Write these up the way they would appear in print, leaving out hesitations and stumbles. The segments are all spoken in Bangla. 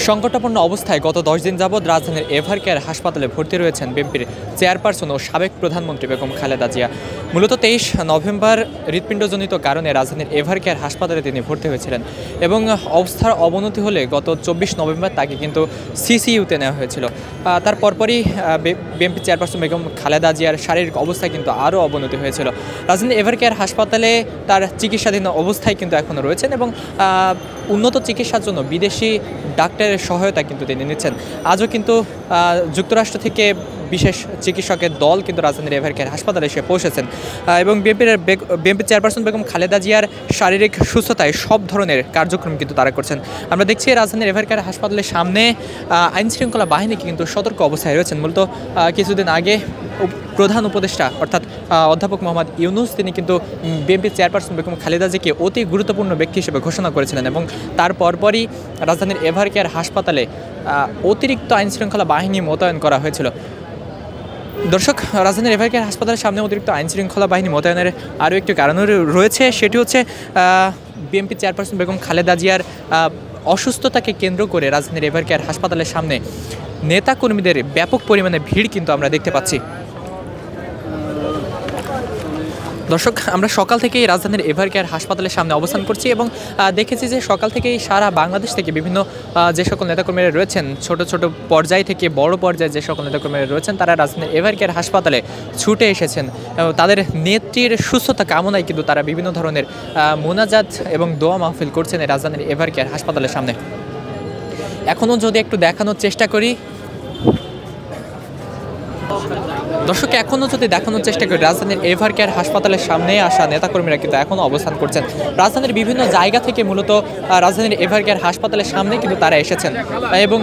সংকটাপন্ন অবস্থায় গত 10 দিন যাবৎ রাজধানীর এভারকেয়ার হাসপাতালে ভর্তি রয়েছেন বিএনপির চেয়ারপারসন ও সাবেক প্রধানমন্ত্রী বেগম খালেদা জিয়া। মূলত 23 নভেম্বর হৃৎপিণ্ডজনিত কারণে রাজধানীর এভারকেয়ার হাসপাতালে তিনি ভর্তি হয়েছিলেন এবং অবস্থার অবনতি হলে গত 24 নভেম্বর তাকে কিন্তু সিসিইউতে নেওয়া হয়েছিল। তার পরপরই বিএনপি চেয়ারপারসন বেগম খালেদা জিয়ার শারীরিক অবস্থায় কিন্তু আরও অবনতি হয়েছিল। রাজধানীর এভারকেয়ার হাসপাতালে তার চিকিৎসাধীন অবস্থায় কিন্তু এখনও রয়েছেন এবং উন্নত চিকিৎসার জন্য বিদেশি ডাক্তারের সহায়তা কিন্তু তিনি নিচ্ছেন। আজও কিন্তু যুক্তরাষ্ট্র থেকে বিশেষ চিকিৎসকের দল কিন্তু রাজধানীর এভারকেয়ার হাসপাতালে এসে পৌঁছেছেন এবং বিএনপি চেয়ারপারসন বেগম খালেদা জিয়ার শারীরিক সুস্থতায় সব ধরনের কার্যক্রম কিন্তু তারা করছেন। আমরা দেখছি রাজধানীর এভারকেয়ার হাসপাতালের সামনে আইনশৃঙ্খলা বাহিনী কিন্তু সতর্ক অবস্থায় রয়েছেন। মূলত কিছুদিন আগে প্রধান উপদেষ্টা অর্থাৎ অধ্যাপক মোহাম্মদ ইউনুস তিনি কিন্তু বিএনপি চেয়ারপারসন বেগম খালেদা জিয়াকে অতি গুরুত্বপূর্ণ ব্যক্তি হিসেবে ঘোষণা করেছিলেন এবং তার পরপরই রাজধানীর এভারকেয়ার হাসপাতালে অতিরিক্ত আইনশৃঙ্খলা বাহিনী মোতায়েন করা হয়েছিল। দর্শক, রাজধানীর এভারকেয়ার হাসপাতালের সামনে অতিরিক্ত আইনশৃঙ্খলা বাহিনী মোতায়েনের আরও একটি কারণ রয়েছে, সেটি হচ্ছে বিএনপি চেয়ারপারসন বেগম খালেদা জিয়ার অসুস্থতাকে কেন্দ্র করে রাজধানীর এভারকেয়ার হাসপাতালের সামনে নেতাকর্মীদের ব্যাপক পরিমাণে ভিড় কিন্তু আমরা দেখতে পাচ্ছি। দর্শক, আমরা সকাল থেকেই রাজধানীর এভারকেয়ার হাসপাতালের সামনে অবস্থান করছি এবং দেখেছি যে সকাল থেকেই সারা বাংলাদেশ থেকে বিভিন্ন যে সকল নেতাকর্মীরা রয়েছেন, ছোট ছোট পর্যায় থেকে বড় পর্যায়ে যে সকল নেতাকর্মীরা রয়েছেন, তারা রাজধানীর এভারকেয়ার হাসপাতালে ছুটে এসেছেন। তাদের নেত্রীর সুস্থতা কামনায় কিন্তু তারা বিভিন্ন ধরনের মোনাজাত এবং দোয়া মাহফিল করছেন এই রাজধানীর এভারকেয়ার হাসপাতালের সামনে। এখনও যদি একটু দেখানোর চেষ্টা করি দর্শক, এখনও যদি দেখানোর চেষ্টা করি রাজধানীর এভারকেয়ার হাসপাতালের সামনে আসা নেতাকর্মীরা কিন্তু এখনও অবস্থান করছেন। রাজধানীর বিভিন্ন জায়গা থেকে মূলত রাজধানীর এভারকেয়ার হাসপাতালের সামনে কিন্তু তারা এসেছেন এবং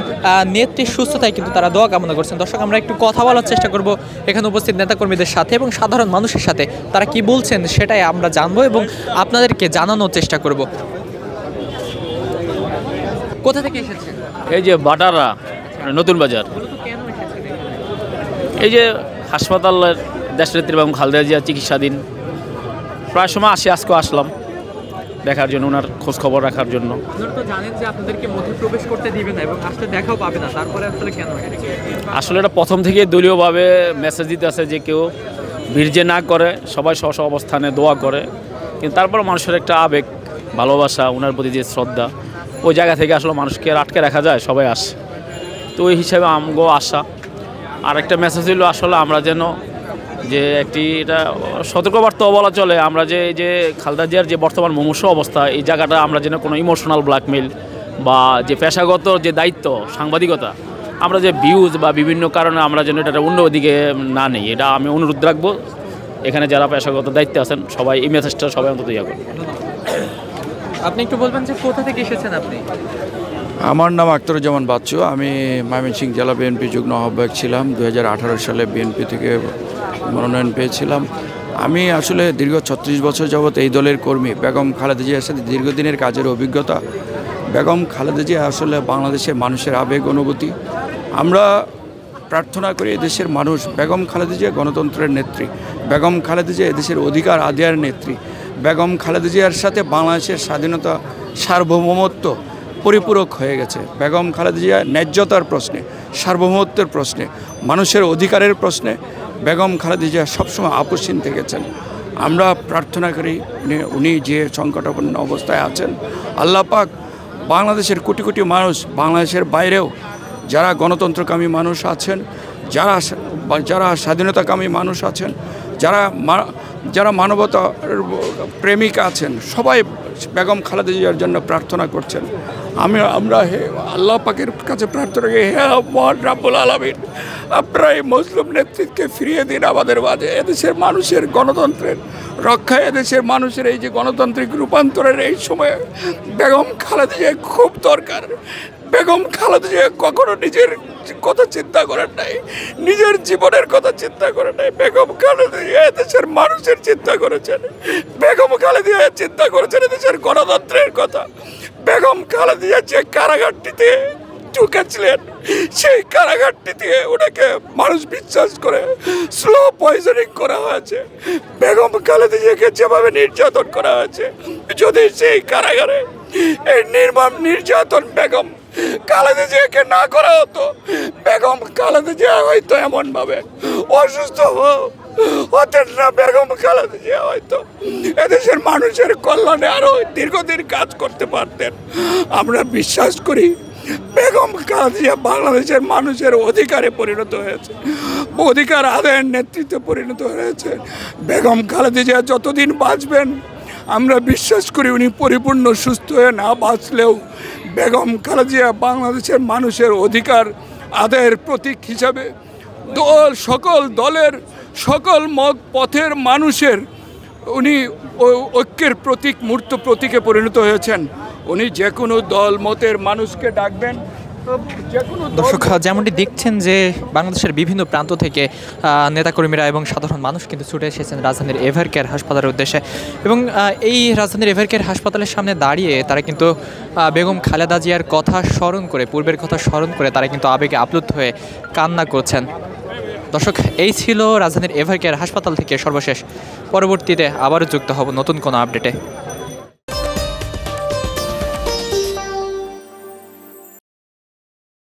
নেত্রীর সুস্থতায় কিন্তু তারা দোয়া কামনা করছেন। দর্শক, আমরা একটু কথা বলার চেষ্টা করব এখানে উপস্থিত নেতাকর্মীদের সাথে এবং সাধারণ মানুষের সাথে। তারা কি বলছেন সেটাই আমরা জানবো এবং আপনাদেরকে জানানোর চেষ্টা করব। কোথা থেকে এসেছেন? এই যে বাটারা নতুন বাজার। এই যে হাসপাতালের দেশনেত্রী এবং খালেদা জিয়া চিকিৎসাধীন, প্রায় সময় আজকেও আসলাম দেখার জন্য, ওনার খোঁজ খবর রাখার জন্য। জানেন যে আপনাদেরকে মধ্যে প্রবেশ করতে দিবে না এবং আসলে দেখাও পাবে না, তারপরে আসলে কেন? আসলে এটা প্রথম থেকে দলীয়ভাবে মেসেজ দিতে আছে যে কেউ ভিড় যে না করে, সবাই স্ব অবস্থানে দোয়া করে, কিন্তু তারপর মানুষের একটা আবেগ, ভালোবাসা, ওনার প্রতি যে শ্রদ্ধা, ওই জায়গা থেকে আসলে মানুষকে আটকে রাখা যায়, সবাই আসে। তো ওই হিসাবে আমগো আসা। আর একটা মেসেজ হলো আসলে আমরা যেন যে এটা সতর্কবার্তাও বলা চলে, আমরা যে খালেদা জিয়ার যে বর্তমান মুমূর্ষু অবস্থা, এই জায়গাটা আমরা যেন কোনো ইমোশনাল ব্ল্যাকমেইল বা যে পেশাগত যে দায়িত্ব, সাংবাদিকতা, আমরা যে ভিউজ বা বিভিন্ন কারণে আমরা যেন এটা অন্যদিকে না নেই, এটা আমি অনুরোধ রাখবো। এখানে যারা পেশাগত দায়িত্বে আছেন সবাই এই মেসেজটা সবাই অন্তত ইয়া করবেন। আপনি একটু বলবেন যে কোথা থেকে এসেছেন আপনি? আমার নাম আখতারুজ্জামান বাচ্চু। আমি ময়মনসিংহ জেলা বিএনপি যুগ্ম আহ্বায়ক ছিলাম। 2018 সালে বিএনপি থেকে মনোনয়ন পেয়েছিলাম। আমি আসলে দীর্ঘ 36 বছর যাবৎ এই দলের কর্মী। বেগম খালেদা জিয়ার সাথে দীর্ঘদিনের কাজের অভিজ্ঞতা। বেগম খালেদা জিয়া আসলে বাংলাদেশের মানুষের আবেগ অনুভূতি। আমরা প্রার্থনা করি এদেশের মানুষ, বেগম খালেদা জিয়া গণতন্ত্রের নেত্রী, বেগম খালেদা জিয়া এদেশের অধিকার আদায়ের নেত্রী, বেগম খালেদা জিয়ার সাথে বাংলাদেশের স্বাধীনতা, সার্বভৌমত্ব পরিপূরক হয়ে গেছে। বেগম খালেদা জিয়া ন্যায্যতার প্রশ্নে, সার্বভৌমত্বের প্রশ্নে, মানুষের অধিকারের প্রশ্নে বেগম খালেদা জিয়া সবসময় আপোষহীন থেকেছেন। আমরা প্রার্থনা করি উনি যে সংকটাপন্ন অবস্থায় আছেন, আল্লাহ পাক বাংলাদেশের কোটি কোটি মানুষ, বাংলাদেশের বাইরেও যারা গণতন্ত্রকামী মানুষ আছেন, যারা স্বাধীনতাকামী মানুষ আছেন, যারা মানবতা প্রেমিক আছেন, সবাই বেগম খালেদা জিয়ার জন্য প্রার্থনা করছেন। আমরা আল্লাহ পাকের কাছে প্রার্থনা করি, হে মহান রাব্বুল আলামিন, আপনারা এই মুসলিম নেতৃত্বকে ফিরিয়ে দিন আমাদের মাঝে। এদেশের মানুষের গণতন্ত্রের রক্ষায়, এদেশের মানুষের এই যে গণতান্ত্রিক রূপান্তরের এই সময়ে বেগম খালেদা জিয়া খুব দরকার। বেগম খালেদা জিয়া কখনো নিজের কথা চিন্তা করেন নাই, নিজের জীবনের কথা চিন্তা করেন নাই। বেগম খালেদা জিয়া এদেশের মানুষের চিন্তা করেছেন। বেগম খালেদা জিয়া চিন্তা করেছেন এদেশের গণতন্ত্রের কথা। বেগম খালেদা জিয়া যে কারাগারটিতে ঢুকেছিলেন, সেই কারাগারটিতে ওনাকে মানুষ বিশ্বাস করে স্লো পয়জনিং করা হয়েছে। বেগম খালেদা জিয়াকে যেভাবে নির্যাতন করা হয়েছে, যদি সেই কারাগারে এই নির্মম নির্যাতন বেগম খালেদা জিয়াকে না করা হতো, বেগম খালেদা জিয়া হয়তো এমনভাবে অসুস্থ হতেন না। বেগম খালেদা জিয়া হয়তো এদেশের মানুষের কল্যাণে আরো দীর্ঘদিন কাজ করতে পারতেন। আমরা বিশ্বাস করি বেগম খালেদা জিয়া বাংলাদেশের মানুষের অধিকারে পরিণত হয়েছে, অধিকার আদায়ের নেতৃত্বে পরিণত হয়েছে। বেগম খালেদা জিয়া যতদিন বাঁচবেন আমরা বিশ্বাস করি উনি পরিপূর্ণ সুস্থ হয়ে না বাঁচলেও বেগম খালেদা জিয়া বাংলাদেশের মানুষের অধিকার আদায়ের প্রতীক হিসাবে সকল দলের সকল পথের মানুষের উনি ঐক্যের প্রতীক, মূর্ত প্রতীকে পরিণত হয়েছেন। উনি যে কোনো দল মতের মানুষকে ডাকবেন। দর্শক যেমনটি দেখছেন যে বাংলাদেশের বিভিন্ন প্রান্ত থেকে নেতাকর্মীরা এবং সাধারণ মানুষ কিন্তু ছুটে এসেছেন রাজধানীর এভারকেয়ার হাসপাতালের উদ্দেশ্যে, এবং এই রাজধানীর এভারকেয়ার হাসপাতালের সামনে দাঁড়িয়ে তারা কিন্তু বেগম খালেদা জিয়ার কথা স্মরণ করে, পূর্বের কথা স্মরণ করে তারা কিন্তু আবেগে আপ্লুত হয়ে কান্না করছেন। দর্শক, এই ছিল রাজধানীর এভারকেয়ার হাসপাতাল থেকে সর্বশেষ। পরবর্তীতে আবারও যুক্ত হব নতুন কোনো আপডেটে।